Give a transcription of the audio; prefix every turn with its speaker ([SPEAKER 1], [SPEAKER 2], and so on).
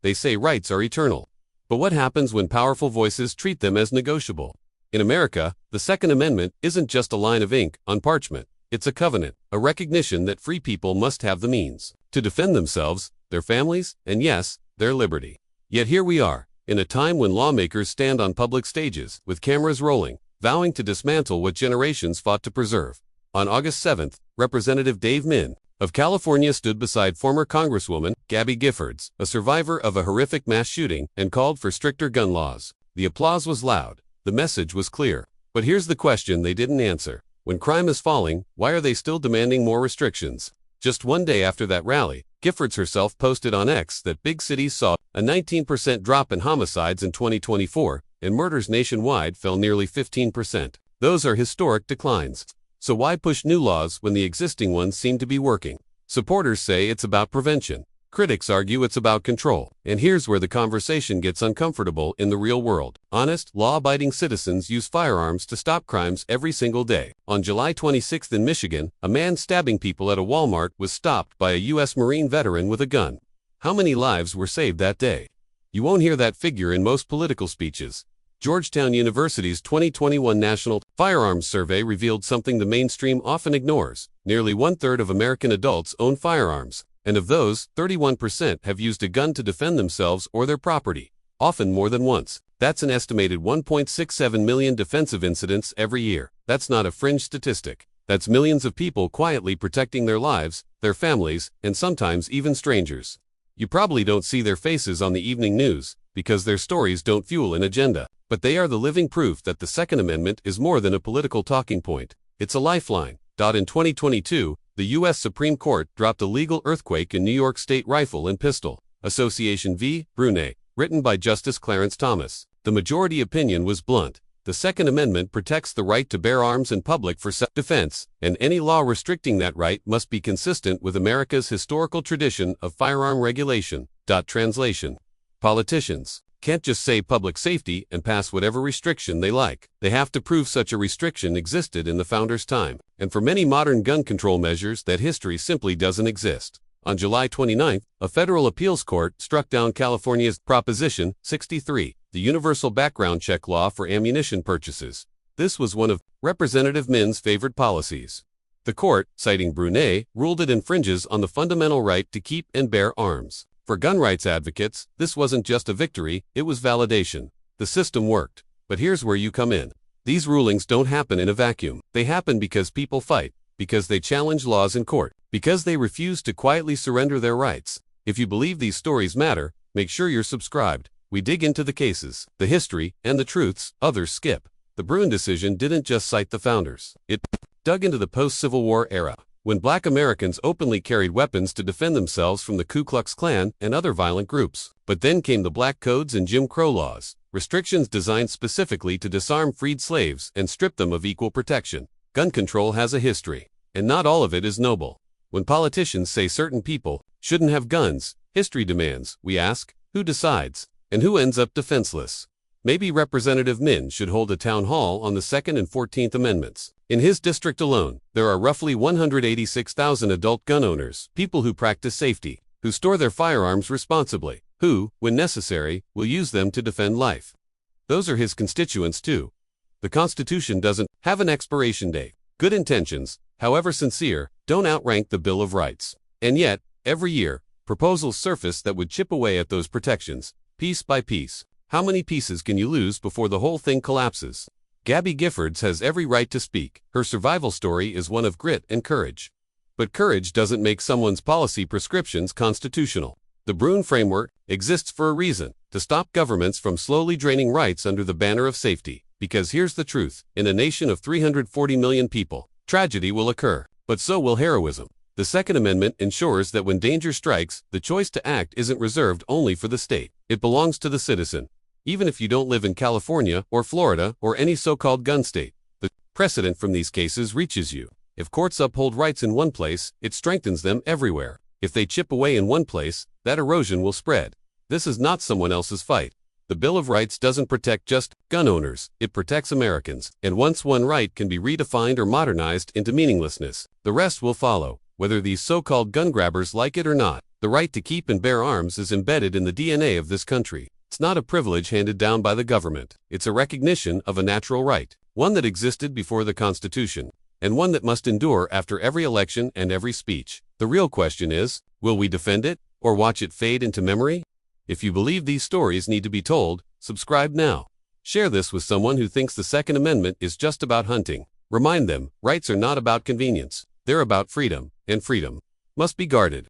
[SPEAKER 1] they say rights are eternal. But what happens when powerful voices treat them as negotiable? In America, the Second Amendment isn't just a line of ink on parchment. It's a covenant, a recognition that free people must have the means to defend themselves, their families, and yes, their liberty. Yet here we are, in a time when lawmakers stand on public stages, with cameras rolling, vowing to dismantle what generations fought to preserve. On August 7th, Representative Dave Min of California stood beside former Congresswoman Gabby Giffords, a survivor of a horrific mass shooting, and called for stricter gun laws. The applause was loud. The message was clear. But here's the question they didn't answer. When crime is falling, why are they still demanding more restrictions? Just one day after that rally, Giffords herself posted on X that big cities saw a 19% drop in homicides in 2024, and murders nationwide fell nearly 15%. Those are historic declines. So why push new laws when the existing ones seem to be working? Supporters say it's about prevention. Critics argue it's about control. And here's where the conversation gets uncomfortable in the real world. Honest, law-abiding citizens use firearms to stop crimes every single day. On July 26th in Michigan, a man stabbing people at a Walmart was stopped by a U.S. Marine veteran with a gun. How many lives were saved that day? You won't hear that figure in most political speeches. Georgetown University's 2021 National Firearms Survey revealed something the mainstream often ignores. Nearly one-third of American adults own firearms, and of those, 31% have used a gun to defend themselves or their property, often more than once. That's an estimated 1.67 million defensive incidents every year. That's not a fringe statistic. That's millions of people quietly protecting their lives, their families, and sometimes even strangers. You probably don't see their faces on the evening news, because their stories don't fuel an agenda. But they are the living proof that the Second Amendment is more than a political talking point. It's a lifeline. In 2022, the U.S. Supreme Court dropped a legal earthquake in New York State Rifle and Pistol Association v. Bruen, written by Justice Clarence Thomas. The majority opinion was blunt. The Second Amendment protects the right to bear arms in public for self-defense, and any law restricting that right must be consistent with America's historical tradition of firearm regulation. Translation: politicians can't just say public safety and pass whatever restriction they like. They have to prove such a restriction existed in the founders' time. And for many modern gun control measures, that history simply doesn't exist. On July 29th, a federal appeals court struck down California's Proposition 63, the universal background check law for ammunition purchases. This was one of Representative Min's favorite policies. The court, citing Bruen, ruled it infringes on the fundamental right to keep and bear arms. For gun rights advocates, this wasn't just a victory, it was validation. The system worked. But here's where you come in. These rulings don't happen in a vacuum. They happen because people fight, because they challenge laws in court, because they refuse to quietly surrender their rights. If you believe these stories matter, make sure you're subscribed. We dig into the cases, the history, and the truths others skip. The Bruen decision didn't just cite the founders. It dug into the post-Civil War era, when Black Americans openly carried weapons to defend themselves from the Ku Klux Klan and other violent groups. But then came the Black Codes and Jim Crow laws, restrictions designed specifically to disarm freed slaves and strip them of equal protection. Gun control has a history, and not all of it is noble. When politicians say certain people shouldn't have guns, history demands, we ask, who decides? And who ends up defenseless? Maybe Representative Min should hold a town hall on the Second and 14th Amendments. In his district alone, there are roughly 186,000 adult gun owners, people who practice safety, who store their firearms responsibly, who, when necessary, will use them to defend life. Those are his constituents too. The Constitution doesn't have an expiration date. Good intentions, however sincere, don't outrank the Bill of Rights. And yet, every year, proposals surface that would chip away at those protections, piece by piece. How many pieces can you lose before the whole thing collapses? Gabby Giffords has every right to speak. Her survival story is one of grit and courage. But courage doesn't make someone's policy prescriptions constitutional. The Bruen framework exists for a reason, to stop governments from slowly draining rights under the banner of safety. Because here's the truth, in a nation of 340 million people, tragedy will occur, but so will heroism. The Second Amendment ensures that when danger strikes, the choice to act isn't reserved only for the state. It belongs to the citizen. Even if you don't live in California or Florida or any so-called gun state, the precedent from these cases reaches you. If courts uphold rights in one place, it strengthens them everywhere. If they chip away in one place, that erosion will spread. This is not someone else's fight. The Bill of Rights doesn't protect just gun owners, it protects Americans. And once one right can be redefined or modernized into meaninglessness, the rest will follow, whether these so-called gun grabbers like it or not. The right to keep and bear arms is embedded in the DNA of this country. It's not a privilege handed down by the government. It's a recognition of a natural right, one that existed before the Constitution, and one that must endure after every election and every speech. The real question is, will we defend it, or watch it fade into memory? If you believe these stories need to be told, subscribe now. Share this with someone who thinks the Second Amendment is just about hunting. Remind them, rights are not about convenience. They're about freedom, and freedom must be guarded.